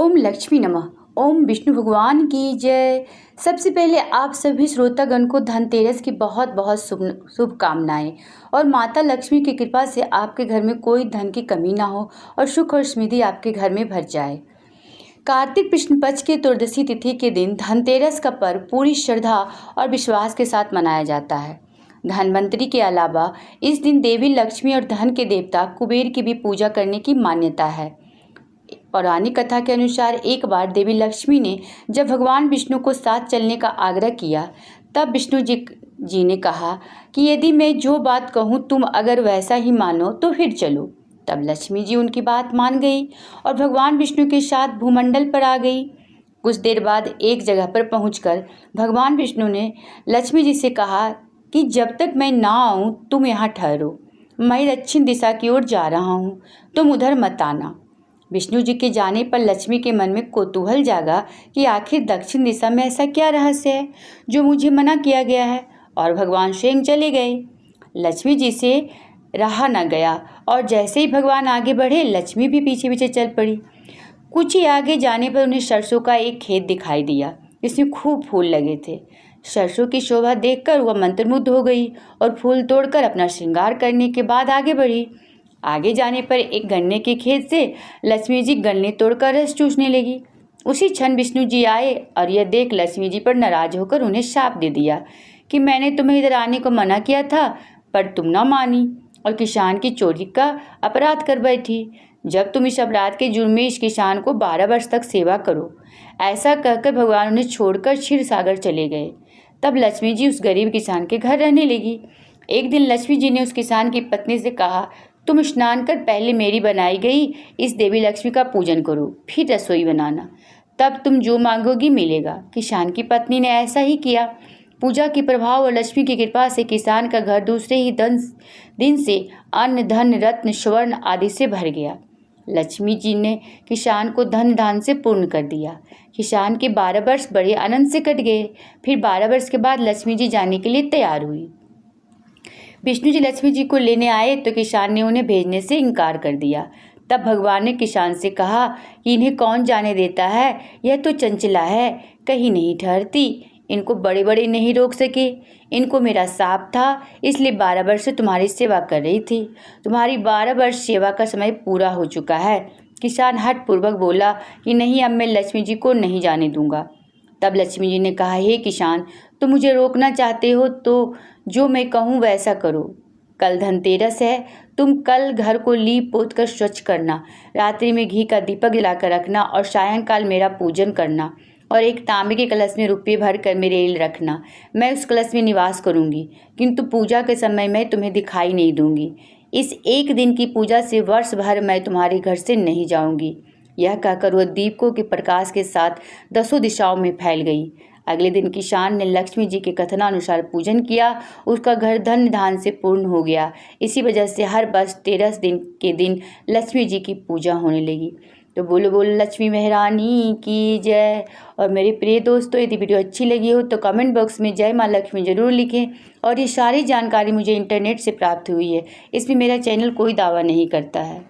ओम लक्ष्मी नमः। ओम विष्णु भगवान की जय। सबसे पहले आप सभी श्रोतागण को धनतेरस की बहुत बहुत शुभकामनाएं और माता लक्ष्मी की कृपा से आपके घर में कोई धन की कमी ना हो और सुख और समृद्धि आपके घर में भर जाए। कार्तिक कृष्ण पक्ष की त्रयोदशी तिथि के दिन धनतेरस का पर्व पूरी श्रद्धा और विश्वास के साथ मनाया जाता है। धनवंतरी के अलावा इस दिन देवी लक्ष्मी और धन के देवता कुबेर की भी पूजा करने की मान्यता है। पौराणिक कथा के अनुसार एक बार देवी लक्ष्मी ने जब भगवान विष्णु को साथ चलने का आग्रह किया, तब विष्णु जी ने कहा कि यदि मैं जो बात कहूँ तुम अगर वैसा ही मानो तो फिर चलो। तब लक्ष्मी जी उनकी बात मान गई और भगवान विष्णु के साथ भूमंडल पर आ गई। कुछ देर बाद एक जगह पर पहुंचकर भगवान विष्णु ने लक्ष्मी जी से कहा कि जब तक मैं ना आऊँ तुम यहाँ ठहरो, मैं दक्षिण दिशा की ओर जा रहा हूँ, तुम उधर मत आना। विष्णु जी के जाने पर लक्ष्मी के मन में कौतूहल जागा कि आखिर दक्षिण दिशा में ऐसा क्या रहस्य है जो मुझे मना किया गया है, और भगवान स्वयं चले गए। लक्ष्मी जी से रहा न गया और जैसे ही भगवान आगे बढ़े लक्ष्मी भी पीछे पीछे चल पड़ी। कुछ ही आगे जाने पर उन्हें सरसों का एक खेत दिखाई दिया, जिसमें खूब फूल लगे थे। सरसों की शोभा देखकर वह मंत्रमुग्ध हो गई और फूल तोड़कर अपना श्रृंगार करने के बाद आगे बढ़ी। आगे जाने पर एक गन्ने के खेत से लक्ष्मी जी गन्ने तोड़कर रस चूसने लगी। उसी क्षण विष्णु जी आए और यह देख लक्ष्मी जी पर नाराज होकर उन्हें शाप दे दिया कि मैंने तुम्हें इधर आने को मना किया था, पर तुम ना मानी और किसान की चोरी का अपराध कर बैठी। जब तुम इस अपराध के जुर्म में इस किसान को 12 वर्ष तक सेवा करो। ऐसा कहकर भगवान उन्हें छोड़कर क्षीर सागर चले गए। तब लक्ष्मी जी उस गरीब किसान के घर रहने लगी। एक दिन लक्ष्मी जी ने उस किसान की पत्नी से कहा, तुम स्नान कर पहले मेरी बनाई गई इस देवी लक्ष्मी का पूजन करो, फिर रसोई बनाना, तब तुम जो मांगोगी मिलेगा। किसान की पत्नी ने ऐसा ही किया। पूजा के प्रभाव और लक्ष्मी की कृपा से किसान का घर दूसरे ही दिन से अन्न धन रत्न स्वर्ण आदि से भर गया। लक्ष्मी जी ने किसान को धन धान से पूर्ण कर दिया। किसान के 12 वर्ष बड़े आनंद से कट गए। फिर 12 वर्ष के बाद लक्ष्मी जी जाने के लिए तैयार हुई। विष्णु जी लक्ष्मी जी को लेने आए तो किसान ने उन्हें भेजने से इनकार कर दिया। तब भगवान ने किसान से कहा कि इन्हें कौन जाने देता है, यह तो चंचला है, कहीं नहीं ठहरती, इनको बड़े बड़े नहीं रोक सके। इनको मेरा शाप था, इसलिए 12 वर्ष से तुम्हारी सेवा कर रही थी। तुम्हारी 12 वर्ष सेवा का समय पूरा हो चुका है। किसान हठपूर्वक बोला कि नहीं, अब मैं लक्ष्मी जी को नहीं जाने दूंगा। तब लक्ष्मी जी ने कहा, हे किसान, तुम मुझे रोकना चाहते हो तो जो मैं कहूँ वैसा करो। कल धनतेरस है, तुम कल घर को लीप पोत कर स्वच्छ करना, रात्रि में घी का दीपक जलाकर रखना और सायंकाल मेरा पूजन करना और एक तांबे के कलश में रुपये भर कर मेरे लिए रखना। मैं उस कलश में निवास करूँगी, किंतु पूजा के समय मैं तुम्हें दिखाई नहीं दूंगी। इस एक दिन की पूजा से वर्ष भर मैं तुम्हारे घर से नहीं जाऊँगी। यह कहकर वह दीपकों के प्रकाश के साथ 10 दिशाओं में फैल गई। अगले दिन किसान ने लक्ष्मी जी के कथनानुसार पूजन किया। उसका घर धन धान से पूर्ण हो गया। इसी वजह से हर वर्ष 13 दिन के दिन लक्ष्मी जी की पूजा होने लगी। तो बोलो बोलो लक्ष्मी महारानी की जय। और मेरे प्रिय दोस्तों, यदि वीडियो अच्छी लगी हो तो कमेंट बॉक्स में जय माँ लक्ष्मी जरूर लिखें। और ये सारी जानकारी मुझे इंटरनेट से प्राप्त हुई है, इसमें मेरा चैनल कोई दावा नहीं करता है।